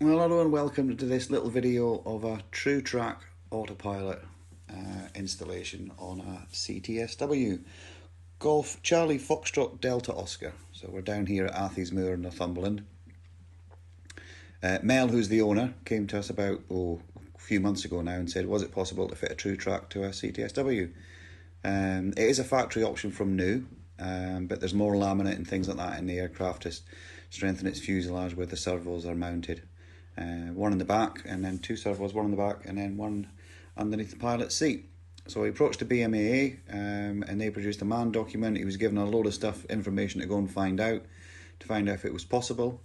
Well, hello and welcome to this little video of a Tru Track Autopilot installation on a CTSW Golf Charlie Foxtrot Delta Oscar. So we're down here at Athey's Moor in Northumberland. Mel, who's the owner, came to us about a few months ago now and said, was it possible to fit a Tru Track to a CTSW? It is a factory option from new, but there's more laminate and things like that in the aircraft to strengthen its fuselage where the servos are mounted. One in the back, and then two servos, one in the back, and then one underneath the pilot's seat. So he approached the BMAA, and they produced a man document. He was given a load of information to go and find out if it was possible.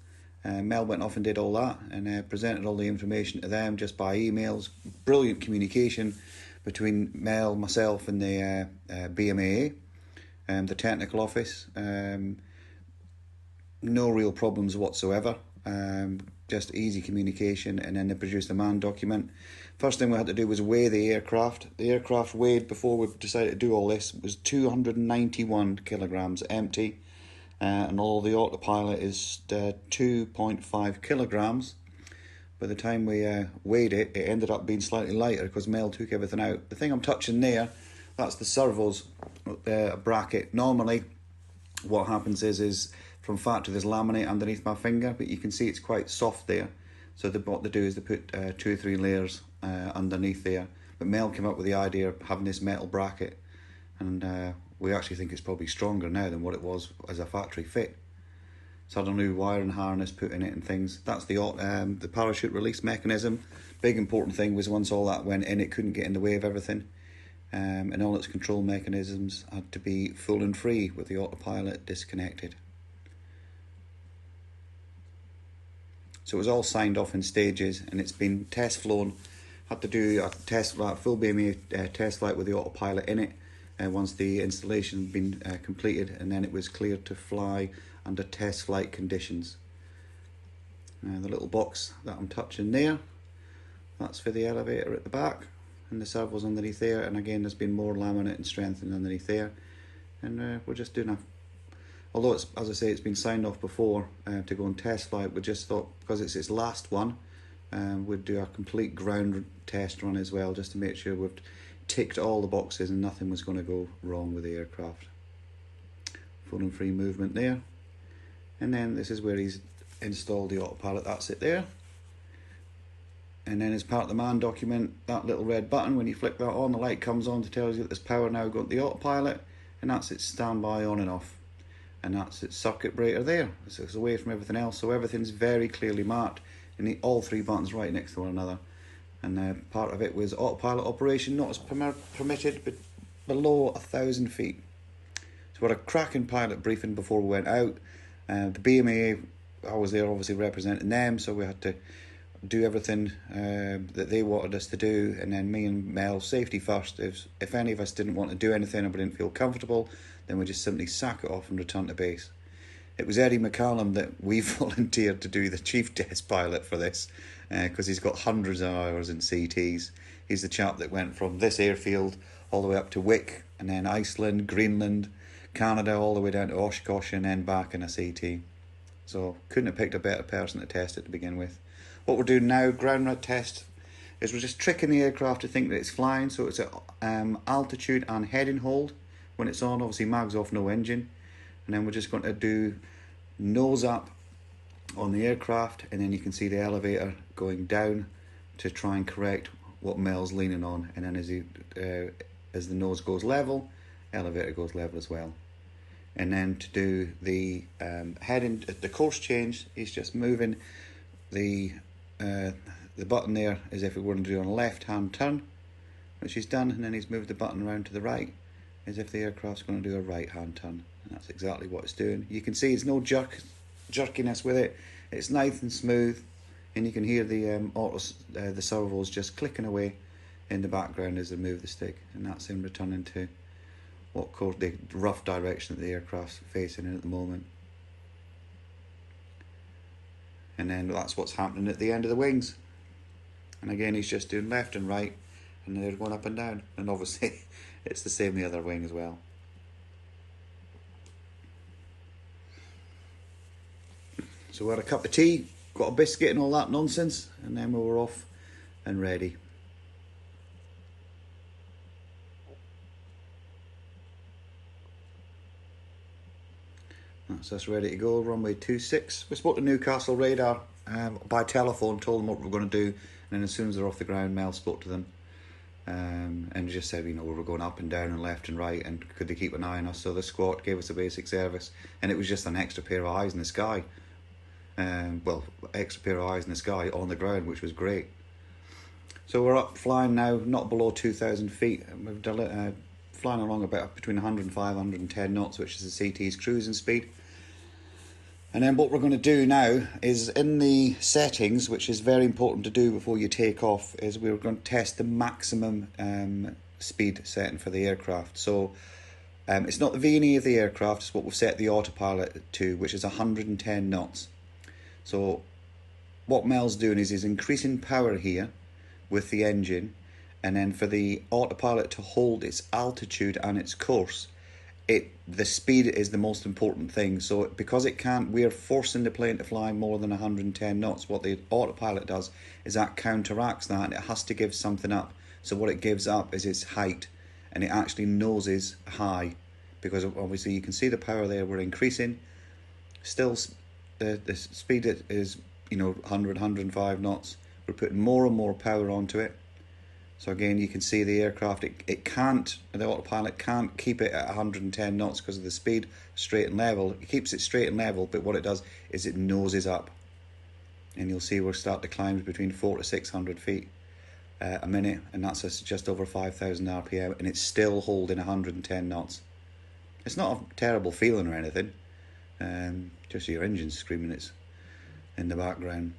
Mel went off and did all that, and presented all the information to them just by emails. Brilliant communication between Mel, myself, and the BMAA, the technical office. No real problems whatsoever. Just easy communication, and then they produced a man document. First thing we had to do was weigh the aircraft. The aircraft weighed, before we decided to do all this, was 291 kilograms empty, and all the autopilot is 2.5 kilograms. By the time we weighed it, it ended up being slightly lighter because Mel took everything out. The thing I'm touching there, that's the servos bracket. Normally what happens is from factory there's laminate underneath my finger, but you can see it's quite soft there. So what they do is they put 2 or 3 layers underneath there. But Mel came up with the idea of having this metal bracket, and we actually think it's probably stronger now than what it was as a factory fit. So I don't know, wiring harness put in it and things. That's the parachute release mechanism. Big important thing was once all that went in, it couldn't get in the way of everything. And all its control mechanisms had to be full and free with the autopilot disconnected. So it was all signed off in stages, and it's been test flown. Had to do a test flight, full BMAA test flight with the autopilot in it once the installation had been completed, and then it was cleared to fly under test flight conditions. The little box that I'm touching there, that's for the elevator at the back, and the servos underneath there, and again there's been more laminate and strengthening underneath there, and we're just doing although it's, as I say, it's been signed off before to go and test flight, we just thought because it's its last one, we'd do a complete ground test run as well, just to make sure we've ticked all the boxes and nothing was going to go wrong with the aircraft. Full and free movement there, and then this is where he's installed the autopilot. That's it there. And then as part of the man document, that little red button, when you flick that on, the light comes on to tell you that there's power now going to the autopilot, and that's its standby on and off. And that's its circuit breaker there. So it's away from everything else, so everything's very clearly marked, and all 3 buttons right next to one another. And part of it was autopilot operation not as permitted, but below 1,000 feet. So we had a cracking pilot briefing before we went out. The BMAA, I was there obviously representing them, so we had to do everything that they wanted us to do, and then me and Mel, safety first. If any of us didn't want to do anything or we didn't feel comfortable, then we just simply sack it off and return to base. It was Eddie McCallum that we volunteered to do the chief test pilot for this, because he's got hundreds of hours in CTs. He's the chap that went from this airfield all the way up to Wick, and then Iceland, Greenland, Canada, all the way down to Oshkosh, and then back in a CT. So couldn't have picked a better person to test it to begin with. What we're doing now, ground run test, is we're just tricking the aircraft to think that it's flying. So it's at altitude and heading hold when it's on. Obviously mags off, no engine. And then we're just going to do nose up on the aircraft, and then you can see the elevator going down to try and correct what Mel's leaning on. And then as the nose goes level, elevator goes level as well. And then to do the heading, the course change, he's just moving the button there as if it were to do a left-hand turn, which he's done, and then he's moved the button around to the right as if the aircraft's going to do a right-hand turn, and that's exactly what it's doing. You can see there's no jerkiness with it. It's nice and smooth, and you can hear the servos just clicking away in the background as they move the stick, and that's him returning to what course, the rough direction that the aircraft's facing in at the moment. And then that's what's happening at the end of the wings. And again, he's just doing left and right, and they're going up and down. And obviously, it's the same the other wing as well. So we had a cup of tea, got a biscuit and all that nonsense, and then we were off and ready. That's us ready to go, runway 26. We spoke to Newcastle Radar by telephone, told them what we were going to do, and then as soon as they're off the ground, Mel spoke to them and just said, we were going up and down and left and right, and could they keep an eye on us. So the squad gave us a basic service, and it was just an extra pair of eyes in the sky. Well, extra pair of eyes in the sky on the ground, which was great. So we're up flying now, not below 2,000 feet. We're flying along about between 105 and 110 knots, which is the CT's cruising speed. And then what we're going to do now is, in the settings, which is very important to do before you take off, is we're going to test the maximum speed setting for the aircraft. So it's not the VNE of the aircraft, it's what we've set the autopilot to, which is 110 knots. So what Mel's doing is he's increasing power here with the engine, and then for the autopilot to hold its altitude and its course, the speed is the most important thing. So because we're forcing the plane to fly more than 110 knots. What the autopilot does is that counteracts that, and it has to give something up. So what it gives up is its height, and it actually noses high, because obviously you can see the power there. We're increasing. Still, the speed is 100, 105 knots. We're putting more and more power onto it. So again, you can see the aircraft, the autopilot can't keep it at 110 knots because of the speed, straight and level. It keeps it straight and level, but what it does is it noses up. And you'll see we'll start to climb between 400 to 600 feet a minute, and that's just over 5,000 RPM, and it's still holding 110 knots. It's not a terrible feeling or anything, just your engine screaming it's in the background.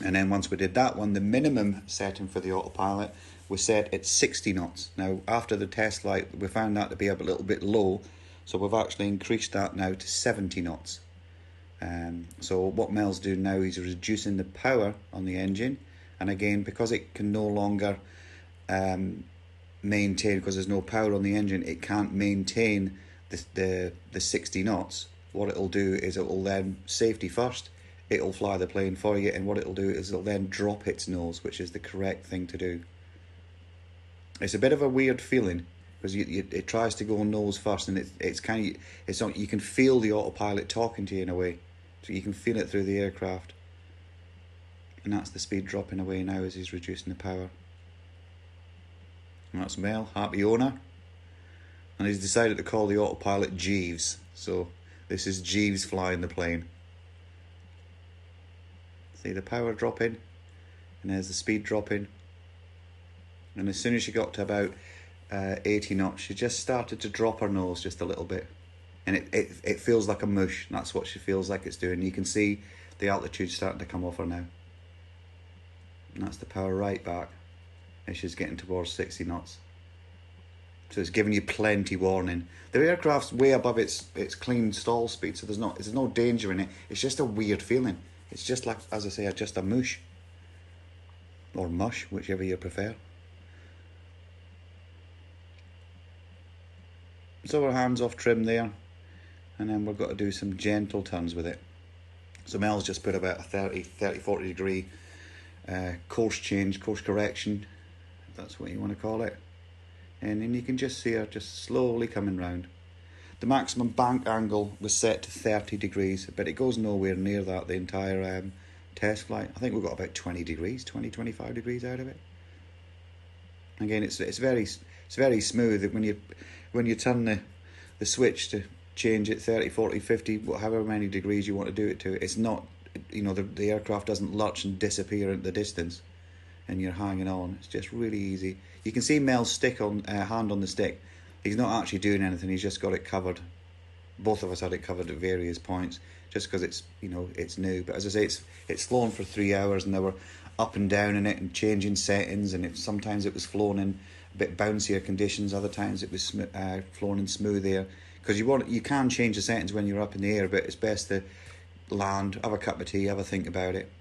And then once we did that one, the minimum setting for the autopilot was set at 60 knots. Now, after the test flight, we found that to be a little bit low, so we've actually increased that now to 70 knots. So what Mel's doing now is reducing the power on the engine, and again, because it can no longer maintain, because there's no power on the engine, it can't maintain the 60 knots. What it'll do is it will then, safety first, it'll fly the plane for you, and what it'll do is it'll then drop its nose, which is the correct thing to do. It's a bit of a weird feeling, because it tries to go nose first, and you can feel the autopilot talking to you in a way, so you can feel it through the aircraft. And that's the speed dropping away now as he's reducing the power. And that's Mel, happy owner, and he's decided to call the autopilot Jeeves. So this is Jeeves flying the plane. See the power dropping, and there's the speed dropping. And as soon as she got to about 80 knots, she just started to drop her nose just a little bit, and it feels like a mush. That's what she feels like it's doing. You can see the altitude starting to come off her now, and that's the power right back as she's getting towards 60 knots. So it's giving you plenty warning. The aircraft's way above its clean stall speed, so there's no danger in it. It's just a weird feeling. It's just like, as I say, just a mush. Or mush, whichever you prefer. So our hands off trim there. And then we've got to do some gentle turns with it. So Mel's just put about a 40 degree course change, course correction, if that's what you want to call it. And then you can just see her just slowly coming round. The maximum bank angle was set to 30 degrees, but it goes nowhere near that the entire test flight. I think we've got about 20 degrees, 25 degrees out of it. Again, it's very smooth. When you turn the switch to change it 30, 40, 50, however many degrees you want to do it to, it's not, the aircraft doesn't lurch and disappear into the distance, and you're hanging on. It's just really easy. You can see Mel's hand on the stick. He's not actually doing anything, he's just got it covered. Both of us had it covered at various points, just because it's new. But as I say, it's flown for 3 hours, and they were up and down in it and changing settings, and sometimes it was flown in a bit bouncier conditions, other times it was flown in smooth air. Because you can change the settings when you're up in the air, but it's best to land, have a cup of tea, have a think about it.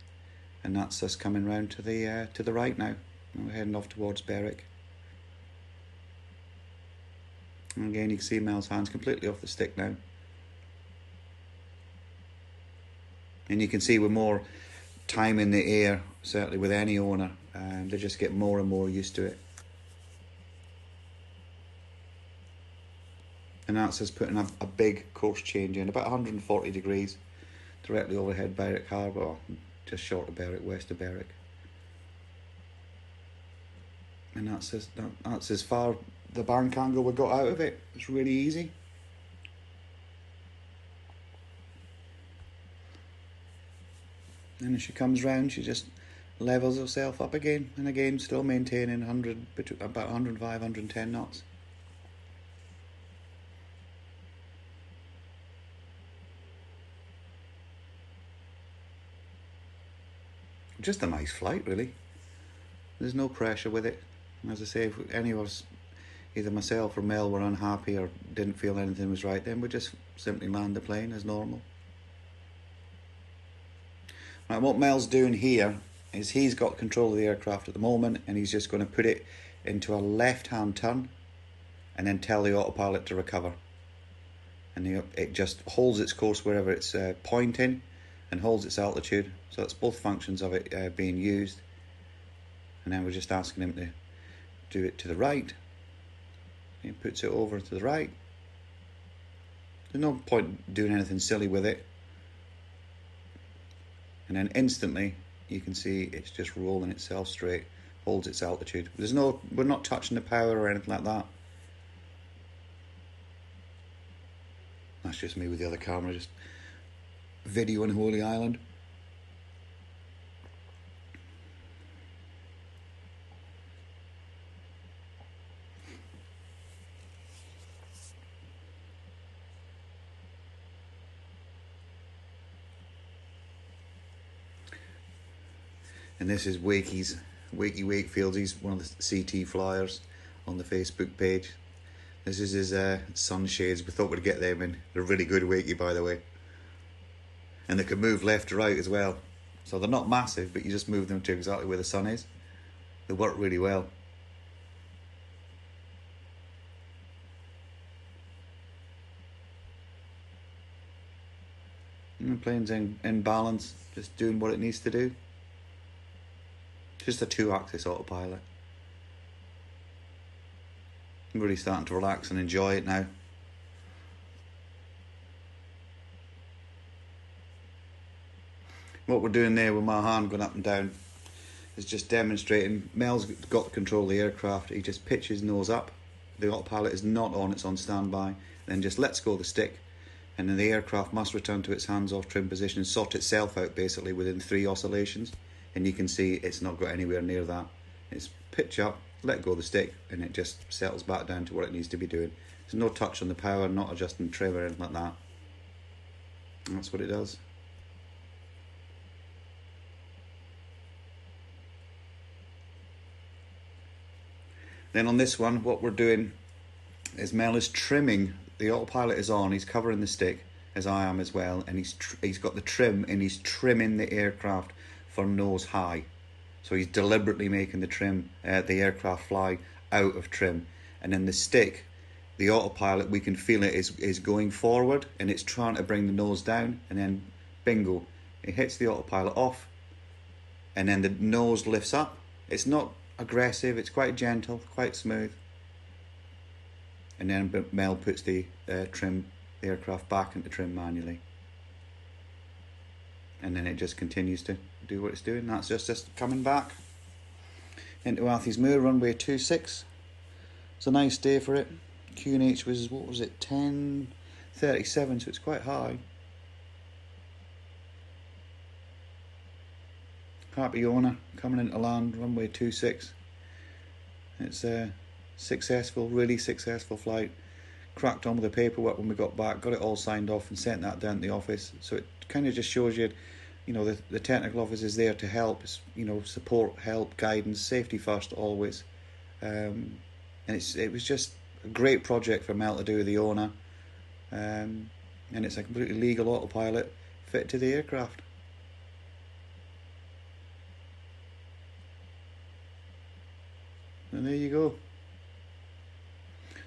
And that's us coming round to the right now. We're heading off towards Berwick. And again, you can see Mel's hands completely off the stick now. And you can see with more time in the air, certainly with any owner, they just get more and more used to it. And that's just putting a big course change in, about 140 degrees, directly overhead Berwick Harbour, or just short of Berwick, west of Berwick. And that's as far the bank angle we got out of it. It's really easy. And as she comes round, she just levels herself up again, and again still maintaining about 105, 110 knots. Just a nice flight, really. There's no pressure with it. As I say, if any of us, either myself or Mel, were unhappy or didn't feel anything was right, then we just simply land the plane as normal. Right, what Mel's doing here is he's got control of the aircraft at the moment, and he's just going to put it into a left-hand turn and then tell the autopilot to recover. And it just holds its course wherever it's pointing and holds its altitude. So that's both functions of it being used. And then we're just asking him to do it to the right. He puts it over to the right. There's no point doing anything silly with it. And then instantly you can see it's just rolling itself straight, holds its altitude. We're not touching the power or anything like that. That's just me with the other camera, just videoing Holy Island. And this is Wakey Wakefield. He's one of the CT flyers on the Facebook page. This is his sunshades. We thought we'd get them in. They're really good Wakey, by the way. And they can move left to right as well. So they're not massive, but you just move them to exactly where the sun is. They work really well. And the plane's in balance, just doing what it needs to do. Just a 2-axis autopilot. I'm really starting to relax and enjoy it now. What we're doing there with my hand going up and down is just demonstrating. Mel's got control of the aircraft. He just pitches nose up. The autopilot is not on, it's on standby. Then just lets go of the stick, and then the aircraft must return to its hands-off trim position and sort itself out basically within 3 oscillations. And you can see it's not got anywhere near that. It's pitch up, let go of the stick, and it just settles back down to what it needs to be doing. There's no touch on the power, not adjusting trim or anything like that. And that's what it does. Then on this one, what we're doing is Mel is trimming. The autopilot is on, he's covering the stick, as I am as well, and he's got the trim, and he's trimming the aircraft for nose high. So he's deliberately making the aircraft fly out of trim. And then the stick, the autopilot, we can feel it is going forward, and it's trying to bring the nose down, and then bingo, it hits the autopilot off, and then the nose lifts up. It's not aggressive, it's quite gentle, quite smooth. And then Mel puts the aircraft back into trim manually. And then it just continues to do what it's doing. That's just coming back into Athey's Moor, runway 26. It's a nice day for it. QNH was, what was it, 10:37, so it's quite high. Happy owner coming into land, runway 26. It's a really successful flight. Cracked on with the paperwork when we got back, got it all signed off and sent that down to the office. So it kind of just shows you, the technical office is there to help, support, help, guidance, safety first always. And it was just a great project for Mel to do with the owner. And it's a completely legal autopilot fit to the aircraft. And there you go.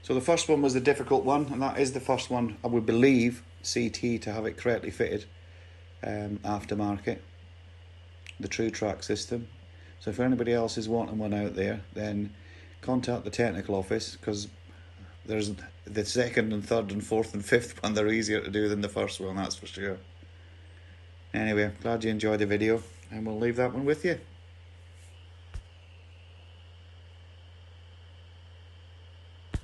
So the first one was the difficult one, and that is the first one, I would believe, CT to have it correctly fitted. aftermarket, the Tru Track system. So if anybody else is wanting one out there, then contact the technical office, because there's the second and third and fourth and fifth one, they're easier to do than the first one, that's for sure. Anyway, glad you enjoyed the video, and we'll leave that one with you.